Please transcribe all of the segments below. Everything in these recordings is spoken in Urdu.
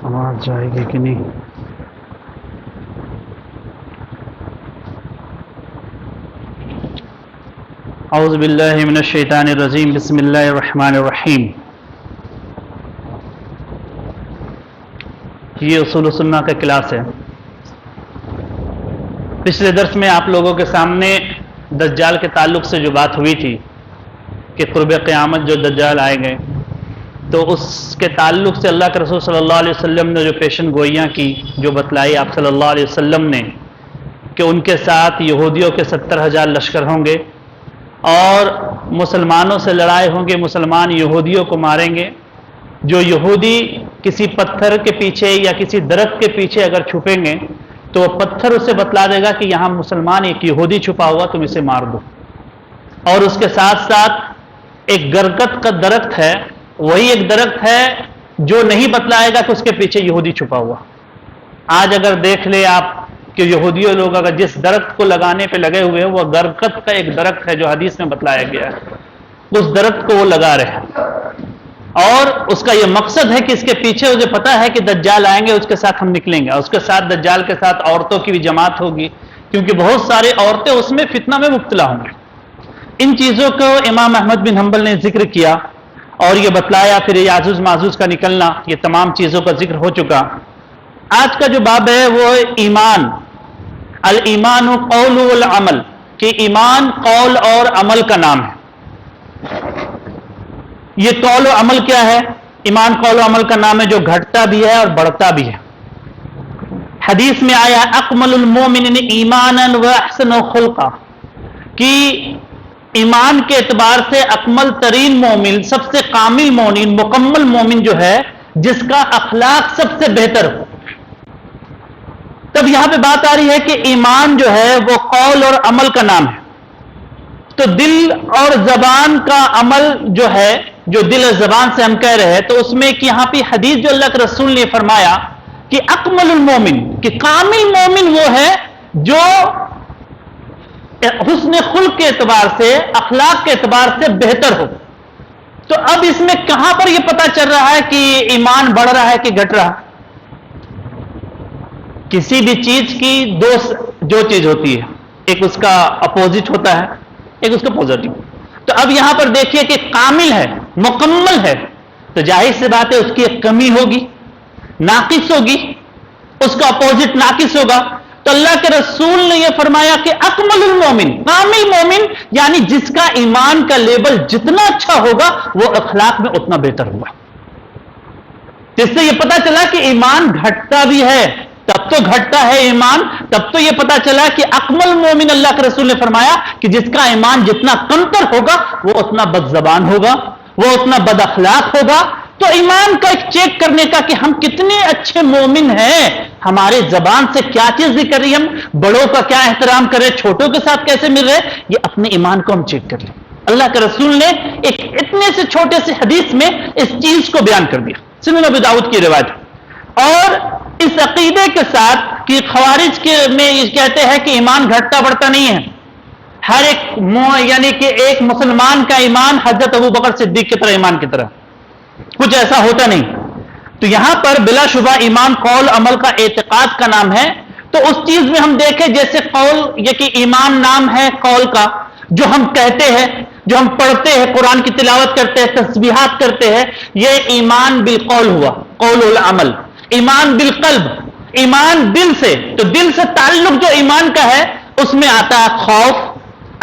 آواز جائے گی کہ نہیں؟ اعوذ باللہ من الشیطان الرجیم، بسم اللہ الرحمن الرحیم۔ یہ اصول سنہ کا کلاس ہے۔ پچھلے درس میں آپ لوگوں کے سامنے دجال کے تعلق سے جو بات ہوئی تھی کہ قرب قیامت جو دجال آئے گئے، تو اس کے تعلق سے اللہ کے رسول صلی اللہ علیہ وسلم نے جو پیشن گوئیاں کی، جو بتلائی آپ صلی اللہ علیہ وسلم نے کہ ان کے ساتھ یہودیوں کے 70,000 لشکر ہوں گے اور مسلمانوں سے لڑائی ہوں گے، مسلمان یہودیوں کو ماریں گے۔ جو یہودی کسی پتھر کے پیچھے یا کسی درخت کے پیچھے اگر چھپیں گے تو وہ پتھر اسے بتلا دے گا کہ یہاں مسلمان ایک یہودی چھپا ہوا، تم اسے مار دو۔ اور اس کے ساتھ ساتھ ایک گرگت کا درخت ہے، وہی ایک درخت ہے جو نہیں بتلائے گا کہ اس کے پیچھے یہودی چھپا ہوا۔ آج اگر دیکھ لیں آپ کہ یہودیوں لوگ اگر جس درخت کو لگانے پہ لگے ہوئے ہیں، وہ گرگت کا ایک درخت ہے جو حدیث میں بتلایا گیا ہے، اس درخت کو وہ لگا رہے ہیں، اور اس کا یہ مقصد ہے کہ اس کے پیچھے اسے پتا ہے کہ دجال آئیں گے، اس کے ساتھ ہم نکلیں گے، اور اس کے ساتھ دجال کے ساتھ عورتوں کی بھی جماعت ہوگی، کیونکہ بہت سارے عورتیں اس میں فتنہ میں مبتلا ہوں گے۔ ان چیزوں کو امام احمد بن حنبل نے ذکر کیا اور یہ بتلایا، پھر یاجوج ماجوج کا نکلنا، یہ تمام چیزوں کا ذکر ہو چکا۔ آج کا جو باب ہے وہ ایمان، الایمان قول والعمل، کہ ایمان قول اور عمل کا نام ہے۔ یہ قول و عمل کیا ہے؟ ایمان قول و عمل کا نام ہے جو گھٹتا بھی ہے اور بڑھتا بھی ہے۔ حدیث میں آیا اکمل المومنین ایمانا و احسن خلقا، کہ ایمان کے اعتبار سے اکمل ترین مومن، سب سے کامل مومن، مکمل مومن جو ہے جس کا اخلاق سب سے بہتر ہو۔ تب یہاں پہ بات آ رہی ہے کہ ایمان جو ہے وہ قول اور عمل کا نام ہے۔ تو دل اور زبان کا عمل جو ہے، جو دل اور زبان سے ہم کہہ رہے ہیں، تو اس میں ایک یہاں پہ حدیث جو اللہ کے رسول نے فرمایا کہ اکمل المومن، کہ کامل مومن وہ ہے جو حسن خلق کے اعتبار سے، اخلاق کے اعتبار سے بہتر ہو۔ تو اب اس میں کہاں پر یہ پتا چل رہا ہے کہ ایمان بڑھ رہا ہے کہ گھٹ رہا؟ کسی بھی چیز کی جو چیز ہوتی ہے، ایک اس کا اپوزٹ ہوتا ہے، ایک اس کا پوزیٹو۔ تو اب یہاں پر دیکھیے کہ کامل ہے، مکمل ہے، تو ظاہر سی بات ہے اس کی ایک کمی ہوگی، ناقص ہوگی، اس کا اپوزٹ ناقص ہوگا۔ تو اللہ کے رسول نے یہ فرمایا کہ اکمل المومن، کامل مومن یعنی جس کا ایمان کا لیول جتنا اچھا ہوگا وہ اخلاق میں اتنا بہتر ہوگا۔ جس سے یہ پتا چلا کہ ایمان گھٹتا بھی ہے، تب تو گھٹتا ہے ایمان، تب تو یہ پتا چلا کہ اکمل مومن، اللہ کے رسول نے فرمایا کہ جس کا ایمان جتنا کمتر ہوگا وہ اتنا بد زبان ہوگا، وہ اتنا بد اخلاق ہوگا۔ تو ایمان کا ایک چیک کرنے کا کہ ہم کتنے اچھے مومن ہیں، ہمارے زبان سے کیا چیز ذکر رہی، ہم بڑوں کا کیا احترام کر رہے، چھوٹوں کے ساتھ کیسے مل رہے، یہ اپنے ایمان کو ہم چیک کر لیں۔ اللہ کے رسول نے ایک اتنے سے چھوٹے سے حدیث میں اس چیز کو بیان کر دیا۔ سنن ابی داؤد کی روایت، اور اس عقیدے کے ساتھ کہ خوارج میں یہ کہتے ہیں کہ ایمان گھٹتا بڑھتا نہیں ہے، ہر ایک یعنی کہ ایک مسلمان کا ایمان حضرت ابو بکر صدیق کی طرح، ایمان کی طرح کچھ ایسا ہوتا نہیں۔ تو یہاں پر بلا شبہ ایمان قول عمل کا اعتقاد کا نام ہے۔ تو اس چیز میں ہم دیکھیں جیسے قول، یہ کہ ایمان نام ہے قول کا، جو ہم کہتے ہیں، جو ہم پڑھتے ہیں، قرآن کی تلاوت کرتے ہیں، تسبیحات کرتے ہیں، یہ ایمان بالقول ہوا، قول العمل۔ ایمان بالقلب، ایمان دل سے، تو دل سے تعلق جو ایمان کا ہے اس میں آتا ہے خوف،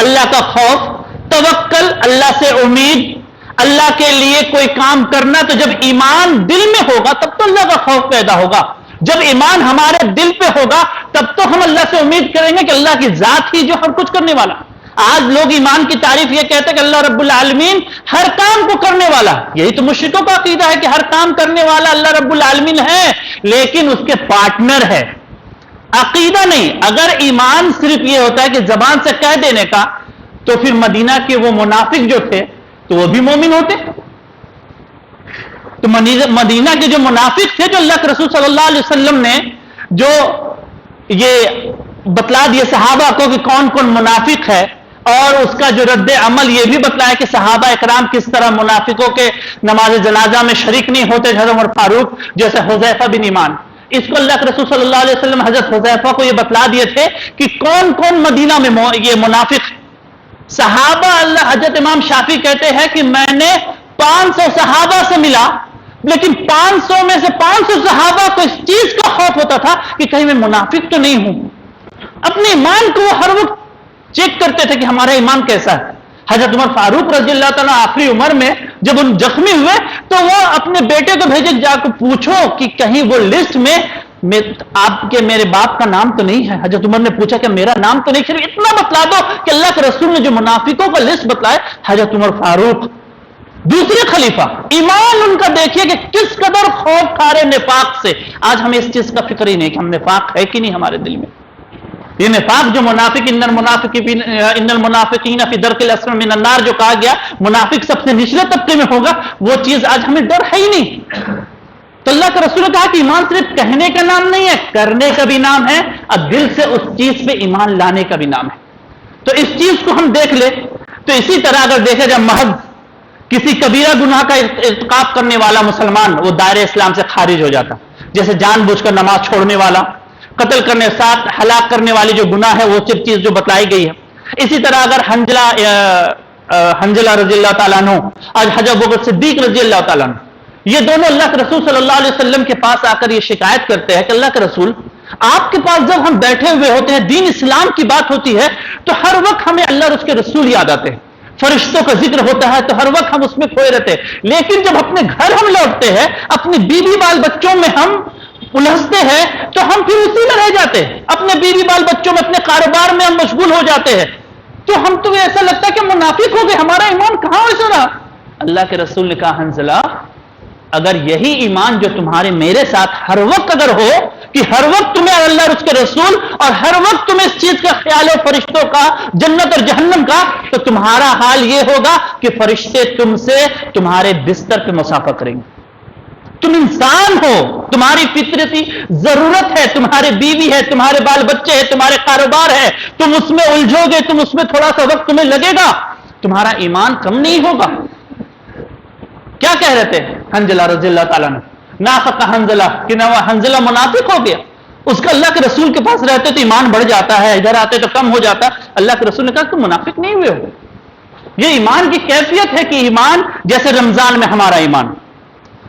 اللہ کا خوف، توکل، اللہ سے امید، اللہ کے لیے کوئی کام کرنا۔ تو جب ایمان دل میں ہوگا تب تو اللہ کا خوف پیدا ہوگا، جب ایمان ہمارے دل پہ ہوگا تب تو ہم اللہ سے امید کریں گے کہ اللہ کی ذات ہی جو ہر کچھ کرنے والا۔ آج لوگ ایمان کی تعریف یہ کہتے ہیں کہ اللہ رب العالمین ہر کام کو کرنے والا، یہی تو مشرکوں کا عقیدہ ہے کہ ہر کام کرنے والا اللہ رب العالمین ہے، لیکن اس کے پارٹنر ہے، عقیدہ نہیں۔ اگر ایمان صرف یہ ہوتا ہے کہ زبان سے کہہ دینے کا، تو پھر مدینہ کے وہ منافق جو تھے تو وہ بھی مومن ہوتے۔ تو مدینہ کے جو منافق تھے، جو اللہ کے رسول صلی اللہ علیہ وسلم نے جو یہ بتلا دیے صحابہ کو کہ کون کون منافق ہے، اور اس کا جو رد عمل یہ بھی بتلایا کہ صحابہ اکرام کس طرح منافقوں کے نماز جنازہ میں شریک نہیں ہوتے، حضرت عمر فاروق جیسے حذیفہ بن ایمان. اس کو اللہ کے رسول صلی اللہ علیہ وسلم حضرت حذیفہ کو یہ بتلا دیے تھے کہ کون کون مدینہ میں یہ منافق. صحابہ اللہ حضرت امام شافعی کہتے ہیں کہ میں نے 500 صحابہ سے ملا، لیکن 500 میں سے 500 صحابہ کو اس چیز کا خوف ہوتا تھا کہ کہیں میں منافق تو نہیں ہوں. اپنے ایمان کو وہ ہر وقت چیک کرتے تھے کہ ہمارا ایمان کیسا ہے. حضرت عمر فاروق رضی اللہ تعالیٰ آخری عمر میں جب ان زخمی ہوئے تو وہ اپنے بیٹے کو بھیجے جا کے پوچھو کہ کہیں وہ لسٹ میں آپ کے میرے باپ کا نام تو نہیں ہے. حضرت عمر نے پوچھا کہ میرا نام تو نہیں، صرف اتنا بتلا دو کہ اللہ کے رسول نے جو منافقوں کا لسٹ بتلائے. حضرت عمر فاروق دوسرے خلیفہ، ایمان ان کا دیکھیے کہ کس قدر خوف کھارے نفاق سے. آج ہمیں اس چیز کا فکر ہی نہیں کہ ہم نفاق ہے کہ نہیں ہمارے دل میں. یہ نفاق جو منافق ان المنافقین فی درک الاسفل من النار جو کہا گیا منافق سب سے نچلے طبقے میں ہوگا، وہ چیز آج ہمیں ڈر ہے ہی نہیں. تو اللہ کے رسول نے کہا کہ ایمان صرف کہنے کا نام نہیں ہے، کرنے کا بھی نام ہے، اور دل سے اس چیز پہ ایمان لانے کا بھی نام ہے. تو اس چیز کو ہم دیکھ لیں تو اسی طرح اگر دیکھا جائے محض کسی کبیرہ گناہ کا ارتکاب کرنے والا مسلمان وہ دائرہ اسلام سے خارج ہو جاتا، جیسے جان بوجھ کر نماز چھوڑنے والا، قتل کرنے ساتھ ہلاک کرنے والی جو گناہ ہے وہ صرف چیز جو بتلائی گئی ہے. اسی طرح اگر حنظلہ رضی اللہ تعالیٰ عنہ اور حضرت ابوبکر صدیق رضی اللہ تعالیٰ عنہ یہ دونوں اللہ کے رسول صلی اللہ علیہ وسلم کے پاس آ کر یہ شکایت کرتے ہیں کہ اللہ کے رسول آپ کے پاس جب ہم بیٹھے ہوئے ہوتے ہیں دین اسلام کی بات ہوتی ہے تو ہر وقت ہمیں اللہ اور اس کے رسول یاد آتے ہیں، فرشتوں کا ذکر ہوتا ہے تو ہر وقت ہم اس میں کھوئے رہتے ہیں. لیکن جب اپنے گھر ہم لوٹتے ہیں، اپنی بیوی بال بچوں میں ہم الجھتے ہیں تو ہم پھر اسی میں رہ جاتے ہیں، اپنے بیوی بال بچوں میں اپنے کاروبار میں ہم مشغول ہو جاتے ہیں. تو ہم تو ایسا لگتا ہے کہ منافق ہو گئے، ہمارا ایمان کہاں ایسا رہا. اللہ کے رسول نے کہا حنظلہ اگر یہی ایمان جو تمہارے میرے ساتھ ہر وقت اگر ہو کہ ہر وقت تمہیں اللہ اور اس کے رسول اور ہر وقت تمہیں اس چیز کا خیال ہو فرشتوں کا، جنت اور جہنم کا، تو تمہارا حال یہ ہوگا کہ فرشتے تم سے تمہارے بستر پہ مسافہ کریں گے. تم انسان ہو، تمہاری فطرتی ضرورت ہے، تمہارے بیوی ہے، تمہارے بال بچے ہیں، تمہارے کاروبار ہے، تم اس میں الجھو گے، تم اس میں تھوڑا سا وقت تمہیں لگے گا، تمہارا ایمان کم نہیں ہوگا. کیا کہہ رہے تھے حنظلہ رضی اللہ تعالیٰ نے؟ نافق حنظلہ کہ حنظلہ منافق ہو گیا. اس کا اللہ کے رسول کے پاس رہتے تو ایمان بڑھ جاتا ہے، ادھر آتے تو کم ہو جاتا. اللہ کے رسول نے کہا تم منافق نہیں ہوئے ہو. یہ ایمان کی کیفیت ہے کہ ایمان جیسے رمضان میں ہمارا ایمان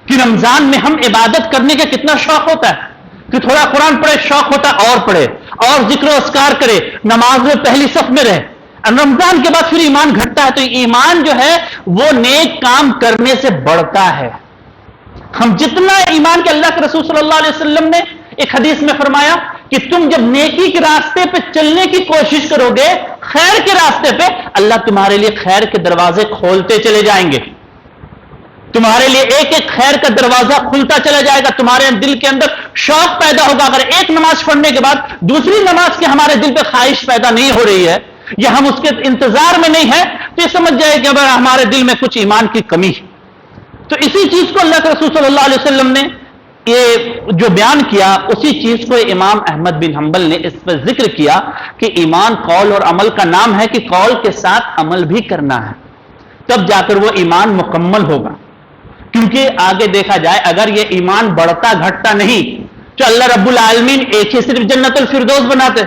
کہ رمضان میں ہم عبادت کرنے کا کتنا شوق ہوتا ہے کہ تھوڑا قرآن پڑھے، شوق ہوتا ہے اور پڑھے اور ذکر و اذکار کرے، نماز میں پہلی صف میں رہے. رمضان کے بعد پھر ایمان گھٹتا ہے تو ایمان جو ہے وہ نیک کام کرنے سے بڑھتا ہے. ہم جتنا ایمان کے اللہ کے رسول صلی اللہ علیہ وسلم نے ایک حدیث میں فرمایا کہ تم جب نیکی کے راستے پہ چلنے کی کوشش کرو گے، خیر کے راستے پہ، اللہ تمہارے لیے خیر کے دروازے کھولتے چلے جائیں گے. تمہارے لیے ایک ایک خیر کا دروازہ کھلتا چلا جائے گا. تمہارے دل کے اندر شوق پیدا ہوگا. اگر ایک نماز پڑھنے کے بعد دوسری نماز کی ہمارے دل پہ خواہش پیدا نہیں ہو رہی ہے یا ہم اس کے انتظار میں نہیں ہیں تو یہ سمجھ جائے کہ اگر ہمارے دل میں کچھ ایمان کی کمی ہے. تو اسی چیز کو اللہ کے رسول صلی اللہ علیہ وسلم نے یہ جو بیان کیا اسی چیز کو امام احمد بن حنبل نے اس پر ذکر کیا کہ ایمان قول اور عمل کا نام ہے کہ قول کے ساتھ عمل بھی کرنا ہے، تب جا کر وہ ایمان مکمل ہوگا. کیونکہ آگے دیکھا جائے اگر یہ ایمان بڑھتا گھٹتا نہیں تو اللہ رب العالمین ایک ہی صرف جنت الفردوس بناتے.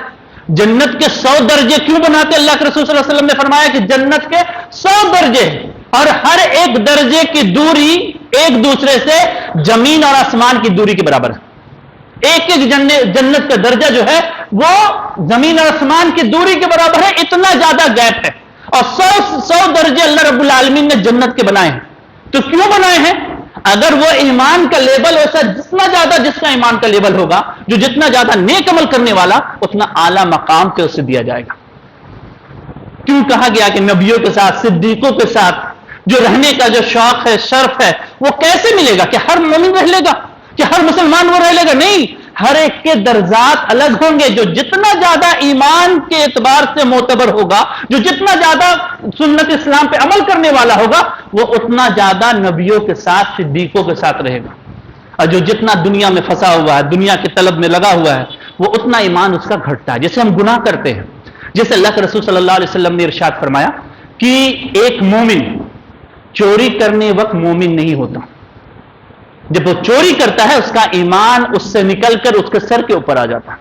جنت کے 100 درجے کیوں بناتے؟ اللہ کے رسول صلی اللہ علیہ وسلم نے فرمایا کہ جنت کے 100 درجے اور ہر ایک درجے کی دوری ایک دوسرے سے زمین اور آسمان کی دوری کے برابر ہے. ایک ایک جنت کا درجہ جو ہے وہ زمین اور آسمان کی دوری کے برابر ہے. اتنا زیادہ گیپ ہے اور 100 درجے اللہ رب العالمین نے جنت کے بنائے ہیں. تو کیوں بنائے ہیں؟ اگر وہ ایمان کا لیول ایسا جتنا زیادہ جس کا ایمان کا لیول ہوگا، جو جتنا زیادہ نیک عمل کرنے والا اتنا اعلیٰ مقام پہ اسے دیا جائے گا. کیوں کہا گیا کہ نبیوں کے ساتھ صدیقوں کے ساتھ جو رہنے کا جو شوق ہے، شرف ہے، وہ کیسے ملے گا؟ کہ ہر مومن رہ لے گا؟ کہ ہر مسلمان وہ رہ لے گا؟ نہیں، ہر ایک کے درجات الگ ہوں گے. جو جتنا زیادہ ایمان کے اعتبار سے معتبر ہوگا، جو جتنا زیادہ سنت اسلام پہ عمل کرنے والا ہوگا، وہ اتنا زیادہ نبیوں کے ساتھ صدیقوں کے ساتھ رہے گا. اور جو جتنا دنیا میں پھنسا ہوا ہے، دنیا کی طلب میں لگا ہوا ہے، وہ اتنا ایمان اس کا گھٹتا ہے. جیسے ہم گناہ کرتے ہیں، جیسے اللہ کے رسول صلی اللہ علیہ وسلم نے ارشاد فرمایا کہ ایک مومن چوری کرنے وقت مومن نہیں ہوتا. جب وہ چوری کرتا ہے اس کا ایمان اس سے نکل کر اس کے سر کے اوپر آ جاتا ہے.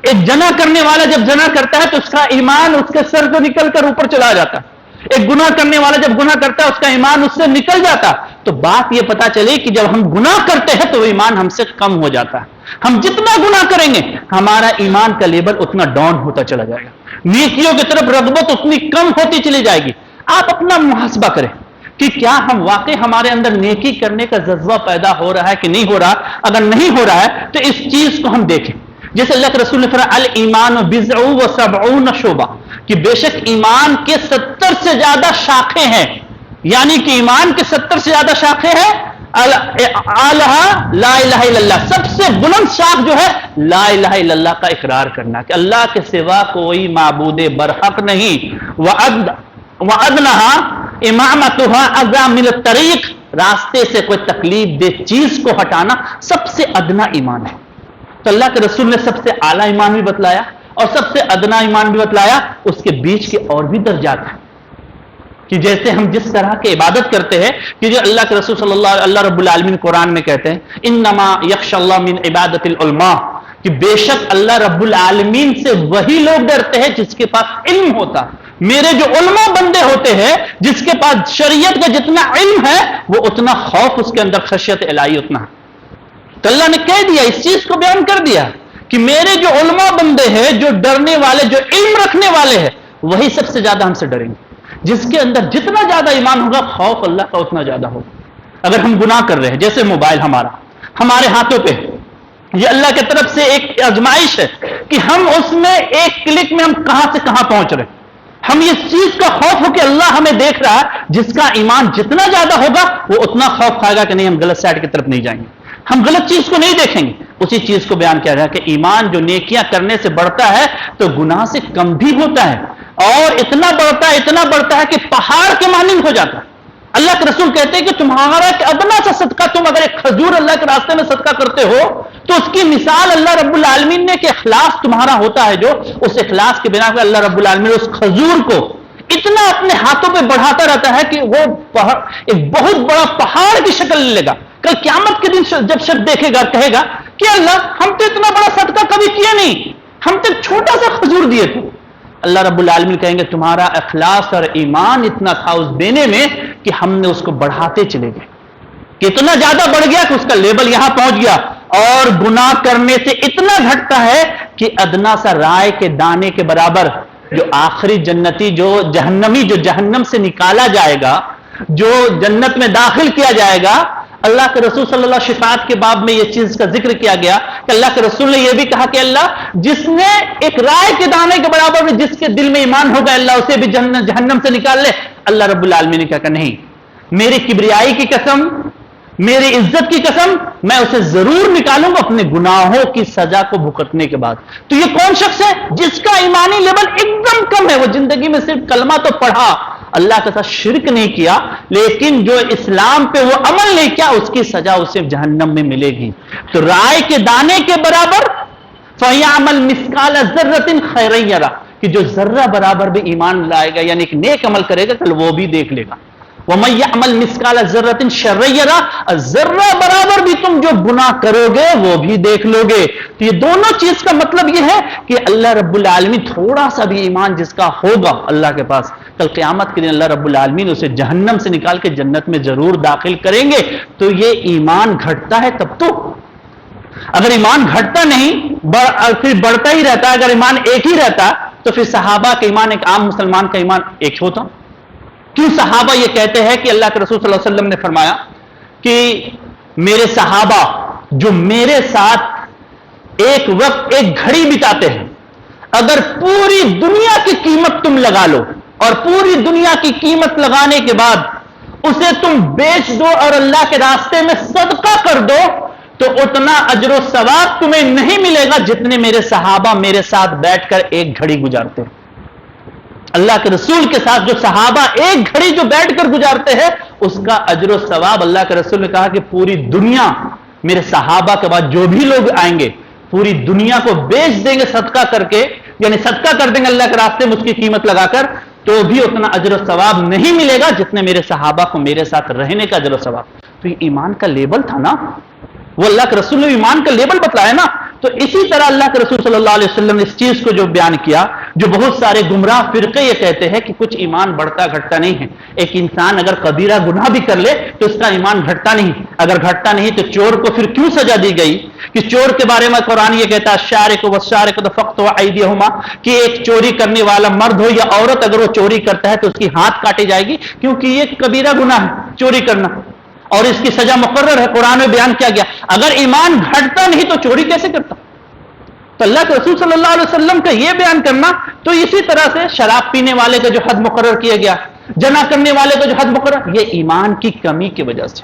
ایک جنا کرنے والا جب جنا کرتا ہے تو اس کا ایمان اس کے سر کو نکل کر اوپر چلا جاتا ہے. ایک گناہ کرنے والا جب گناہ کرتا ہے اس کا ایمان اس سے نکل جاتا. تو بات یہ پتا چلی کہ جب ہم گناہ کرتے ہیں تو وہ ایمان ہم سے کم ہو جاتا ہے. ہم جتنا گناہ کریں گے ہمارا ایمان کا لیول اتنا ڈاؤن ہوتا چلا جائے گا. نیکیوں کی طرف رغبت اتنی کم ہوتی چلی جائے گی. آپ اپنا محاسبہ کریں کہ کیا ہم واقعی ہمارے اندر نیکی کرنے کا جذبہ پیدا ہو رہا ہے کہ نہیں ہو رہا. اگر نہیں ہو رہا ہے تو اس چیز کو ہم دیکھیں. جیسے اللہ کے رسول نے فرمایا الایمان بضع و سبعون شعبہ کہ بے شک ایمان کے 70 سے زیادہ شاخیں ہیں. یعنی کہ ایمان کے 70 سے زیادہ شاخیں ہیں. اعلیٰ لا الہ الا اللہ, سب سے بلند شاخ جو ہے لا الہ الا اللہ کا اقرار کرنا کہ اللہ کے سوا کوئی معبود برحق نہیں. وَأَدْنَهَا إِمَامَتُهَا أَذَى مِنَ الطَّرِيقِ, راستے سے کوئی تکلیف دہ چیز کو ہٹانا سب سے ادنا ایمان ہے. تو اللہ کے رسول نے سب سے اعلیٰ ایمان بھی بتلایا اور سب سے ادنا ایمان بھی بتلایا. اس کے بیچ کے اور بھی درجات ہیں کہ جیسے ہم جس طرح کی عبادت کرتے ہیں کہ جو اللہ کے رسول صلی اللہ رب العالمین قرآن میں کہتے ہیں انما یخشى اللہ من عبادت العلماء کہ بے شک اللہ رب العالمین سے وہی لوگ ڈرتے ہیں جس کے پاس علم ہوتا. میرے جو علماء بندے ہوتے ہیں جس کے پاس شریعت کا جتنا علم ہے وہ اتنا خوف اس کے اندر خشیت الہی اتنا ہے. تو اللہ نے کہہ دیا, اس چیز کو بیان کر دیا کہ میرے جو علماء بندے ہیں جو ڈرنے والے جو علم رکھنے والے ہیں وہی سب سے زیادہ ہم سے ڈریں گے. جس کے اندر جتنا زیادہ ایمان ہوگا خوف اللہ کا اتنا زیادہ ہوگا. اگر ہم گناہ کر رہے ہیں جیسے موبائل ہمارے ہاتھوں پہ, یہ اللہ کی طرف سے ایک آزمائش ہے کہ ہم اس میں ایک کلک میں ہم کہاں سے کہاں پہنچ رہے ہیں. ہم اس چیز کا خوف ہو کہ اللہ ہمیں دیکھ رہا ہے. جس کا ایمان جتنا زیادہ ہوگا وہ اتنا خوف کھائے گا کہ نہیں ہم غلط سائڈ کی طرف نہیں جائیں گے, ہم غلط چیز کو نہیں دیکھیں گے. اسی چیز کو بیان کیا گیا کہ ایمان جو نیکیاں کرنے سے بڑھتا ہے تو گناہ سے کم بھی ہوتا ہے اور اتنا بڑھتا ہے کہ پہاڑ کے مانند ہو جاتا ہے. اللہ کے رسول کہتے ہیں کہ تمہارا ادنا سا صدقہ, تم اگر ایک کھجور اللہ کے راستے میں صدقہ کرتے ہو تو اس کی مثال اللہ رب العالمین نے کہ اخلاص تمہارا ہوتا ہے, جو اس اخلاص کے بنا پر اللہ رب العالمین اس کھجور کو اتنا اپنے ہاتھوں پہ بڑھاتا رہتا ہے کہ وہ ایک بہت بڑا پہاڑ کی شکل لے گا. کل قیامت کے دن جب شخص دیکھے گا کہے گا کہ اللہ ہم تو اتنا بڑا صدقہ کبھی کیا نہیں, ہم تو چھوٹا سا کھجور دیے تھے. اللہ رب العالمین کہیں گے تمہارا اخلاص اور ایمان اتنا تھا اس دینے میں کہ ہم نے اس کو بڑھاتے چلے گئے, کتنا زیادہ بڑھ گیا کہ اس کا لیبل یہاں پہنچ گیا. اور گناہ کرنے سے اتنا گھٹتا ہے کہ ادنا سا رائے کے دانے کے برابر جو آخری جنتی جو جہنمی جو جہنم سے نکالا جائے گا, جو جنت میں داخل کیا جائے گا. اللہ کے رسول صلی اللہ علیہ وسلم شفاعت کے باب میں یہ چیز کا ذکر کیا گیا کہ اللہ کے رسول نے یہ بھی کہا کہ اللہ جس نے ایک رائے کے دانے کے برابر میں جس کے دل میں ایمان ہوگا اللہ اسے بھی جہنم سے نکال لے. اللہ رب العالمین نے کہا کہ نہیں, میری کبریائی کی قسم, میری عزت کی قسم, میں اسے ضرور نکالوں گا اپنے گناہوں کی سزا کو بھگتنے کے بعد. تو یہ کون شخص ہے جس کا ایمانی لیول ایک دم کم ہے, وہ زندگی میں صرف کلمہ تو پڑھا, اللہ کے ساتھ شرک نہیں کیا, لیکن جو اسلام پہ وہ عمل نہیں کیا اس کی سزا اسے جہنم میں ملے گی. تو رائے کے دانے کے برابر فَيَعْمَلْ مِثْقَالَ ذَرَّةٍ خَيْرًا يَرَهُ کہ جو ذرہ برابر بھی ایمان لائے گا یعنی ایک نیک عمل کرے گا کل وہ بھی دیکھ لے گا. وَمَن يَعْمَلْ مِثْقَالَ ذَرَّةٍ شَرًّا يَرَهُ ذرہ برابر بھی تم جو گناہ کرو گے وہ بھی دیکھ لو گے. تو یہ دونوں چیز کا مطلب یہ ہے کہ اللہ رب العالمین تھوڑا سا بھی ایمان جس کا ہوگا اللہ کے پاس, کل قیامت کے دن اللہ رب العالمین اسے جہنم سے نکال کے جنت میں ضرور داخل کریں گے. تو یہ ایمان گھٹتا ہے تب تو, اگر ایمان گھٹتا نہیں پھر بڑھتا ہی رہتا, اگر ایمان ایک ہی رہتا تو پھر صحابہ کا ایمان ایک عام مسلمان کا ایمان ایک ہوتا. کیوں صحابہ یہ کہتے ہیں کہ اللہ کے رسول صلی اللہ علیہ وسلم نے فرمایا کہ میرے صحابہ جو میرے ساتھ ایک وقت ایک گھڑی بتاتے ہیں, اگر پوری دنیا کی قیمت تم لگا لو اور پوری دنیا کی قیمت لگانے کے بعد اسے تم بیچ دو اور اللہ کے راستے میں صدقہ کر دو تو اتنا اجر و ثواب تمہیں نہیں ملے گا جتنے میرے صحابہ میرے ساتھ بیٹھ کر ایک گھڑی گزارتے ہیں. اللہ کے رسول کے ساتھ جو صحابہ ایک گھڑی جو بیٹھ کر گزارتے ہیں اس کا اجر و ثواب اللہ کے رسول نے کہا کہ پوری دنیا میرے صحابہ کے بعد جو بھی لوگ آئیں گے پوری دنیا کو بیچ دیں گے صدقہ کر کے یعنی صدقہ کر دیں گے اللہ کے راستے میں اس کی قیمت لگا کر تو بھی اتنا اجر و ثواب نہیں ملے گا جتنے میرے صحابہ کو میرے ساتھ رہنے کا اجر و ثواب. تو یہ ایمان کا لیبل تھا نا, وہ اللہ کے رسول نے ایمان کا لیبل بتلایا نا. تو اسی طرح اللہ کے رسول صلی اللہ علیہ وسلم نے اس چیز کو جو بیان کیا, جو بہت سارے گمراہ فرقے یہ کہتے ہیں کہ کچھ ایمان بڑھتا گھٹتا نہیں ہے. ایک انسان اگر کبیرہ گناہ بھی کر لے تو اس کا ایمان گھٹتا نہیں. اگر گھٹتا نہیں تو چور کو پھر کیوں سزا دی گئی کہ چور کے بارے میں قرآن یہ کہتا ہے الشارق والشارقۃ فاقطعوا ایدیہما, کہ ایک چوری کرنے والا مرد ہو یا عورت اگر وہ چوری کرتا ہے تو اس کی ہاتھ کاٹی جائے گی, کیونکہ یہ کبیرہ گناہ ہے چوری کرنا, اور اس کی سزا مقرر ہے, قرآن میں بیان کیا گیا. اگر ایمان گھٹتا نہیں تو چوری کیسے کرتا؟ تو اللہ کے رسول صلی اللہ علیہ وسلم کا یہ بیان کرنا, تو اسی طرح سے شراب پینے والے کا جو حد مقرر کیا گیا, جنا کرنے والے کا جو حد مقرر, یہ ایمان کی کمی کی وجہ سے,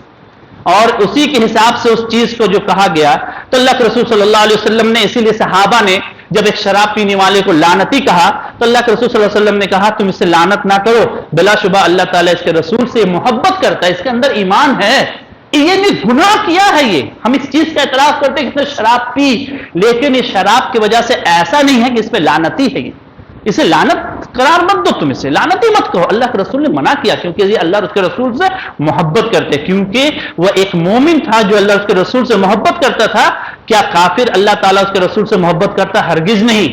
اور اسی کے حساب سے اس چیز کو جو کہا گیا. تو اللہ کے رسول صلی اللہ علیہ وسلم نے اسی لیے صحابہ نے جب ایک شراب پینے والے کو لعنتی کہا تو اللہ کے رسول صلی اللہ علیہ وسلم نے کہا تم اسے لعنت نہ کرو, بلا شبہ اللہ تعالیٰ اس کے رسول سے محبت کرتا ہے, اس کے اندر ایمان ہے, یہ نہیں گناہ کیا ہے. یہ ہم اس چیز کا اعتراف کرتے ہیں کہ اس نے شراب پی, لیکن یہ شراب کی وجہ سے ایسا نہیں ہے کہ اس پہ لعنتی ہے, اسے لعنت قرار مت دو, تم اسے لعنتی مت کہو. اللہ کے رسول نے منع کیا کیونکہ یہ اللہ اور اس کے رسول سے محبت کرتے, کیونکہ وہ ایک مومن تھا جو اللہ اور اس کے رسول سے محبت کرتا تھا. کیا کافر اللہ تعالیٰ اس کے رسول سے محبت کرتا؟ ہرگز نہیں,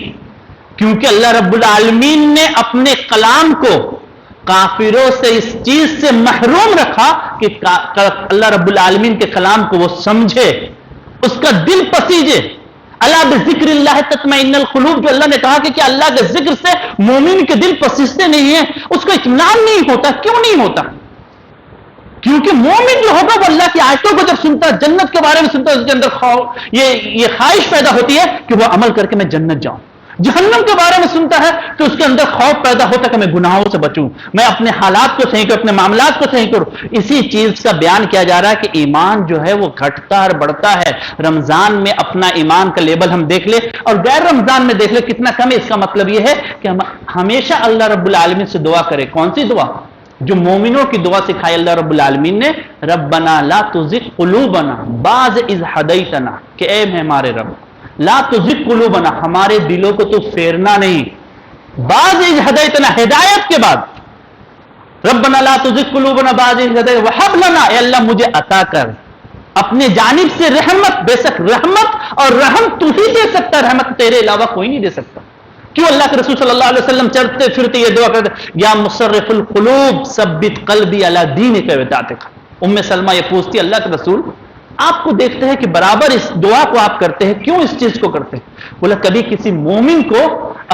کیونکہ اللہ رب العالمین نے اپنے کلام کو کافروں سے اس چیز سے محروم رکھا کہ اللہ رب العالمین کے کلام کو وہ سمجھے, اس کا دل پسیجے. اللہ بذکر اللہ تطمئن القلوب, جو اللہ نے کہا کہ کیا اللہ کے ذکر سے مومن کے دل پسیجتے نہیں ہیں, اس کو اطمینان نہیں ہوتا. کیوں نہیں ہوتا؟ کیونکہ مومن جو ہوگا وہ اللہ کی آیتوں کو جب سنتا ہے, جنت کے بارے میں سنتا ہے, اس کے اندر یہ خواہش پیدا ہوتی ہے کہ وہ عمل کر کے میں جنت جاؤں. جہنم کے بارے میں سنتا ہے تو اس کے اندر خوف پیدا ہوتا ہے کہ میں گناہوں سے بچوں, میں اپنے حالات کو صحیح کروں, اپنے معاملات کو صحیح کروں. اسی چیز کا بیان کیا جا رہا ہے کہ ایمان جو ہے وہ گھٹتا اور بڑھتا ہے. رمضان میں اپنا ایمان کا لیبل ہم دیکھ لیں اور غیر رمضان میں دیکھ لیں کتنا کم ہے. اس کا مطلب یہ ہے کہ ہم ہمیشہ اللہ رب العالمین سے دعا کریں. کون سی دعا؟ جو مومنوں کی دعا سکھائی اللہ رب العالمین نے, ربنا لا تزغ قلوبنا بعد اذ ہدیتنا, کہ اے ہمارے رب لا تزغ قلوبنا, ہمارے دلوں کو تو پھیرنا نہیں, بعد اذ ہدیتنا, ہدایت کے بعد. ربنا لا تزغ قلوبنا بعد اذ ہدیتنا وہب لنا, اے اللہ مجھے عطا کر اپنے جانب سے رحمت. بے شک رحمت اور رحم تو ہی دے سکتا, رحمت تیرے علاوہ کوئی نہیں دے سکتا. کیوں اللہ کے رسول صلی اللہ علیہ وسلم چلتے پھرتے یہ دعا کرتے, یا مصرف القلوب ثبت قلبی علی دینک وطاعتک. ام سلمہ یہ پوچھتی اللہ کے رسول آپ کو دیکھتے ہیں کہ برابر اس دعا کو آپ کرتے ہیں, کیوں اس چیز کو کرتے ہیں؟ بولا کبھی کسی مومن کو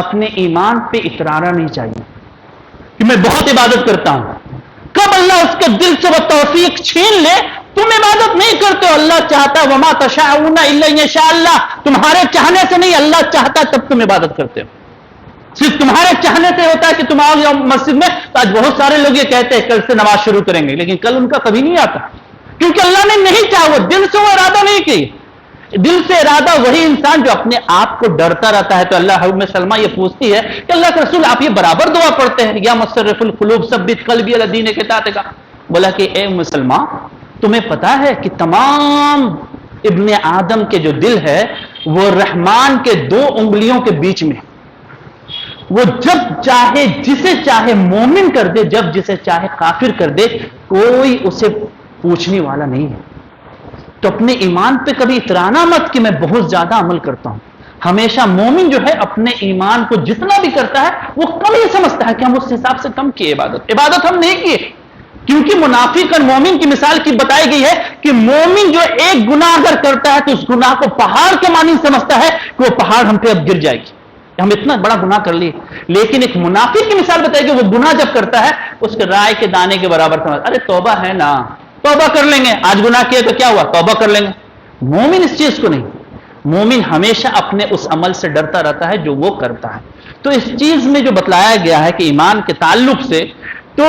اپنے ایمان پہ اترارا نہیں چاہیے کہ میں بہت عبادت کرتا ہوں. کب اللہ اس کے دل سے وہ توفیق چھین لے, تم عبادت نہیں کرتے ہو, اللہ چاہتا ہے وما تشاءون الا ان یشاء اللہ, تمہارے چاہنے سے نہیں, اللہ چاہتا ہے تب تم عبادت کرتے ہو. صرف تمہارے چاہنے سے ہوتا ہے کہ تم آؤ مسجد میں. تو آج بہت سارے لوگ یہ کہتے ہیں کل سے نماز شروع کریں گے, لیکن کل ان کا کبھی نہیں آتا, کیونکہ اللہ نے نہیں چاہا, وہ دل سے وہ ارادہ نہیں کی. دل سے ارادہ وہی انسان جو اپنے آپ کو ڈرتا رہتا ہے. تو اللہ ام سلمہ یہ پوچھتی ہے کہ اللہ کے رسول آپ یہ برابر دعا پڑھتے ہیں, یا مصرف القلوب ثبت قلبی علی دینک وطاعتک. بولا کہ اے ام سلمہ تمہیں پتا ہے کہ تمام ابن آدم کے جو دل ہے وہ رحمان کے 2 انگلیوں کے بیچ میں, وہ جب چاہے جسے چاہے مومن کر دے, جب جسے چاہے کافر کر دے, کوئی اسے پوچھنے والا نہیں ہے. تو اپنے ایمان پہ کبھی اترانا مت کہ میں بہت زیادہ عمل کرتا ہوں. ہمیشہ مومن جو ہے اپنے ایمان کو جتنا بھی کرتا ہے وہ کم ہی سمجھتا ہے کہ ہم اس حساب سے کم کیے, عبادت ہم نہیں کیے. کیونکہ منافق اور مومن کی مثال کی بتائی گئی ہے کہ مومن جو ایک گناہ اگر کرتا ہے تو اس گناہ کو پہاڑ کے مانند سمجھتا ہے کہ وہ پہاڑ ہم پہ اب گر جائے گی, ہم اتنا بڑا گناہ کر لیے. لیکن ایک منافق کی مثال بتائی کہ وہ گناہ جب کرتا ہے اس کے رائے کے دانے کے برابر سمجھتا, ارے توبہ ہے نا, توبہ کر لیں گے, آج گناہ کیا تو کیا ہوا, توبہ کر لیں گے. مومن اس چیز کو نہیں, مومن ہمیشہ اپنے اس عمل سے ڈرتا رہتا ہے جو وہ کرتا ہے. تو اس چیز میں جو بتلایا گیا ہے کہ ایمان کے تعلق سے, تو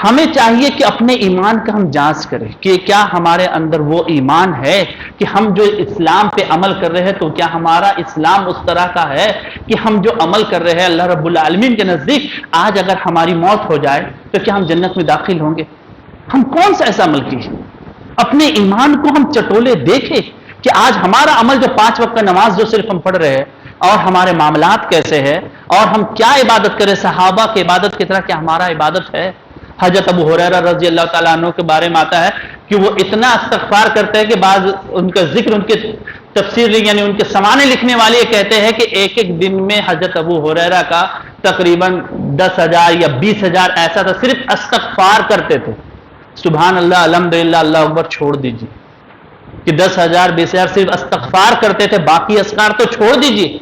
ہمیں چاہیے کہ اپنے ایمان کا ہم جانچ کریں کہ کیا ہمارے اندر وہ ایمان ہے کہ ہم جو اسلام پہ عمل کر رہے ہیں تو کیا ہمارا اسلام اس طرح کا ہے کہ ہم جو عمل کر رہے ہیں اللہ رب العالمین کے نزدیک آج اگر ہماری موت ہو جائے تو کیا ہم جنت میں داخل ہوں گے؟ ہم کون سا ایسا عمل کیے؟ اپنے ایمان کو ہم چٹولے دیکھیں کہ آج ہمارا عمل جو 5 وقت کا نماز جو صرف ہم پڑھ رہے ہیں, اور ہمارے معاملات کیسے ہیں اور ہم کیا عبادت کریں. صحابہ کی عبادت کی طرح کیا ہمارا عبادت ہے؟ حضرت ابو ہریرہ رضی اللہ تعالیٰ عنہ کے بارے میں آتا ہے کہ وہ اتنا استغفار کرتے ہیں کہ بعض ان کا ذکر ان کے تفسیر یعنی ان کے سمانے لکھنے والے یہ کہتے ہیں کہ ایک ایک دن میں حضرت ابو ہریرہ کا تقریباً 10,000 یا 20,000 ایسا تھا، صرف استغفار کرتے تھے. سبحان اللہ، الحمدللہ، اللہ اکبر چھوڑ دیجیے کہ 10,000 20,000 صرف استغفار کرتے تھے، باقی اذکار تو چھوڑ دیجیے.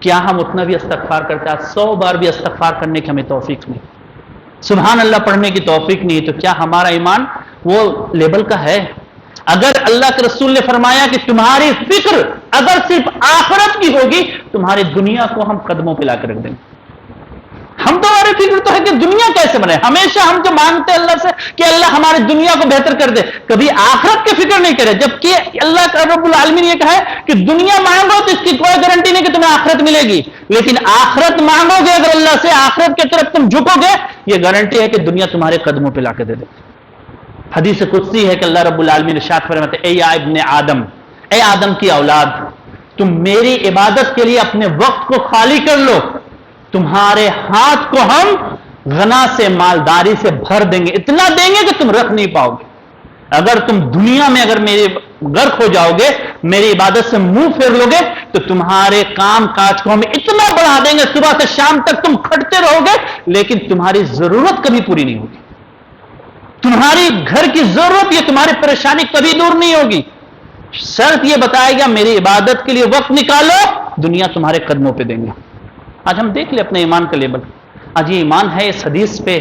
کیا ہم اتنا بھی استغفار کرتے ہیں؟ 100 بار بھی استغفار کرنے کی ہمیں توفیق نہیں، سبحان اللہ پڑھنے کی توفیق نہیں. تو کیا ہمارا ایمان وہ لیول کا ہے؟ اگر اللہ کے رسول نے فرمایا کہ تمہاری فکر اگر صرف آخرت کی ہوگی، تمہاری دنیا کو ہم قدموں پہ لا کے رکھ دیں گے. ہم تو ہماری فکر تو ہے کہ دنیا کیسے بنے. ہمیشہ ہم جو مانگتے ہیں اللہ سے کہ اللہ ہماری دنیا کو بہتر کر دے، کبھی آخرت کی فکر نہیں کرے. جبکہ اللہ کا رب العالمین یہ کہا ہے کہ دنیا مانگو تو اس کی کوئی گارنٹی نہیں کہ تمہیں آخرت ملے گی، لیکن آخرت مانگو گے اگر اللہ سے، آخرت کی طرف تم جھکو گے، یہ گارنٹی ہے کہ دنیا تمہارے قدموں پہ لا کے دے دے. حدیث قدسی ہے کہ اللہ رب العالمین ارشاد فرماتے ہیں، اے یا ابن آدم، اے آدم کی اولاد، تم میری عبادت کے لیے اپنے وقت کو خالی کر لو، تمہارے ہاتھ کو ہم غنا سے، مالداری سے بھر دیں گے، اتنا دیں گے کہ تم رکھ نہیں پاؤ گے. اگر تم دنیا میں اگر میرے غرق ہو جاؤ گے، میری عبادت سے منہ پھیر لو گے، تو تمہارے کام کاج کو ہم اتنا بڑھا دیں گے، صبح سے شام تک تم کھٹتے رہو گے لیکن تمہاری ضرورت کبھی پوری نہیں ہوگی. تمہاری گھر کی ضرورت، یہ تمہاری پریشانی کبھی دور نہیں ہوگی. شرط یہ بتائے گا میری عبادت کے لیے وقت نکالو، دنیا تمہارے قدموں پہ دیں گے. آج ہم دیکھ لیں اپنے ایمان کا لیبل. آج یہ ایمان ہے اس حدیث پہ.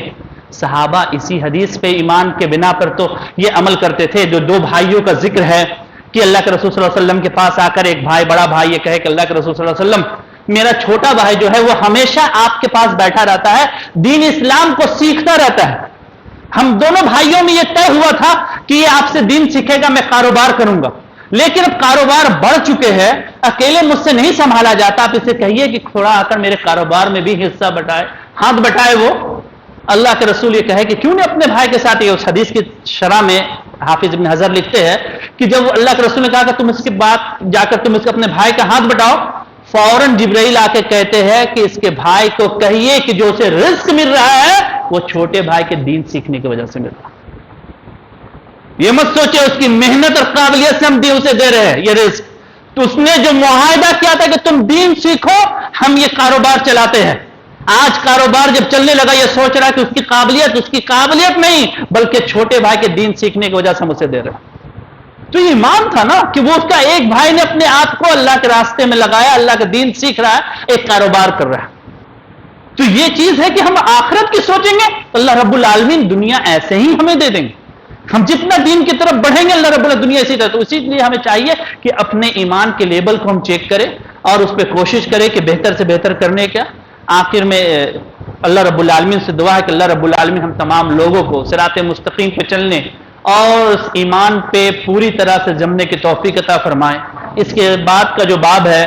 صحابہ اسی حدیث پہ ایمان کے بنا پر تو یہ عمل کرتے تھے. جو دو بھائیوں کا ذکر ہے کہ اللہ کے رسول صلی اللہ علیہ وسلم کے پاس آ کر ایک بھائی، بڑا بھائی یہ کہے کہ اللہ کے رسول صلی اللہ علیہ وسلم، میرا چھوٹا بھائی جو ہے وہ ہمیشہ آپ کے پاس بیٹھا رہتا ہے، دین اسلام کو سیکھتا رہتا ہے. ہم دونوں بھائیوں میں یہ طے ہوا تھا کہ یہ آپ سے دین سیکھے گا، میں کاروبار کروں گا، لیکن اب کاروبار بڑھ چکے ہیں، اکیلے مجھ سے نہیں سنبھالا جاتا. آپ اسے کہیے کہ تھوڑا آ کر میرے کاروبار میں بھی حصہ بٹائے، ہاتھ بٹائے. وہ اللہ کے رسول یہ کہے کہ کیوں نہیں اپنے بھائی کے ساتھ. یہ اس حدیث کی شرح میں حافظ ابن حجر لکھتے ہیں کہ جب اللہ کے رسول نے کہا کہ تم اس کے بعد جا کر تم اس کے اپنے بھائی کا ہاتھ بٹاؤ، فوراً جبرائیل آ کے کہتے ہیں کہ اس کے بھائی کو کہیے کہ جو اسے رزق مل رہا ہے وہ چھوٹے بھائی کے دین سیکھنے کی وجہ سے مل رہا ہے. یہ مت سوچے اس کی محنت اور قابلیت سے ہم دین اسے دے رہے ہیں یہ رزق. تو اس نے جو معاہدہ کیا تھا کہ تم دین سیکھو، ہم یہ کاروبار چلاتے ہیں. آج کاروبار جب چلنے لگا یہ سوچ رہا کہ اس کی قابلیت نہیں بلکہ چھوٹے بھائی کے دین سیکھنے کی وجہ سے ہم اسے دے رہے ہیں. تو یہ ایمان تھا نا کہ وہ اس کا ایک بھائی نے اپنے آپ کو اللہ کے راستے میں لگایا، اللہ کا دین سیکھ رہا ہے، ایک کاروبار کر رہا ہے. تو یہ چیز ہے کہ ہم آخرت کی سوچیں گے، اللہ رب العالمین دنیا ایسے ہی ہمیں دے دیں گے. ہم جتنا دین کی طرف بڑھیں گے اللہ رب العالمین دنیا اسی طرح. تو اسی لیے ہمیں چاہیے کہ اپنے ایمان کے لیبل کو ہم چیک کریں اور اس پہ کوشش کریں کہ بہتر سے بہتر کرنے کا. آخر میں اللہ رب العالمین سے دعا ہے کہ اللہ رب العالمین ہم تمام لوگوں کو صراط مستقیم پہ چلنے اور اس ایمان پہ پوری طرح سے جمنے کی توفیق عطا فرمائے. اس کے بعد کا جو باب ہے،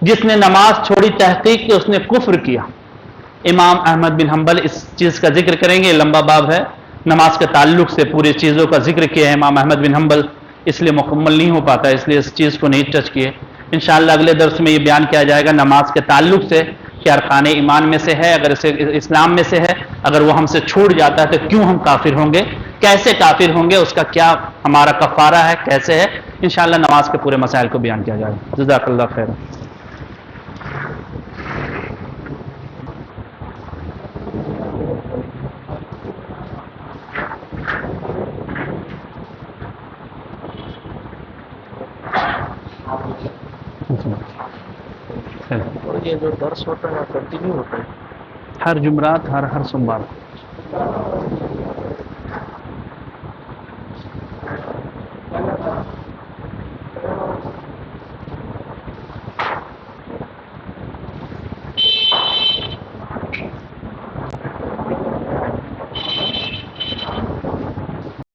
جس نے نماز چھوڑی تحقیق کہ اس نے کفر کیا. امام احمد بن حنبل اس چیز کا ذکر کریں گے. لمبا باب ہے، نماز کے تعلق سے پوری چیزوں کا ذکر کیا ہے امام احمد بن حنبل، اس لیے مکمل نہیں ہو پاتا، اس لیے اس چیز کو نہیں ٹچ کیے. انشاءاللہ اگلے درس میں یہ بیان کیا جائے گا نماز کے تعلق سے کہ ارکان ایمان میں سے ہے، اگر اسے اسلام میں سے ہے، اگر وہ ہم سے چھوٹ جاتا ہے تو کیوں ہم کافر ہوں گے، کیسے کافر ہوں گے، اس کا کیا ہمارا کفارہ ہے، کیسے ہے. انشاءاللہ نماز کے پورے مسائل کو بیان کیا جائے گا. جزاک اللہ خیر. اور یہ جو درس ہوتا ہے کنٹینیو ہوتا ہے ہر جمعرات، ہر سوموار.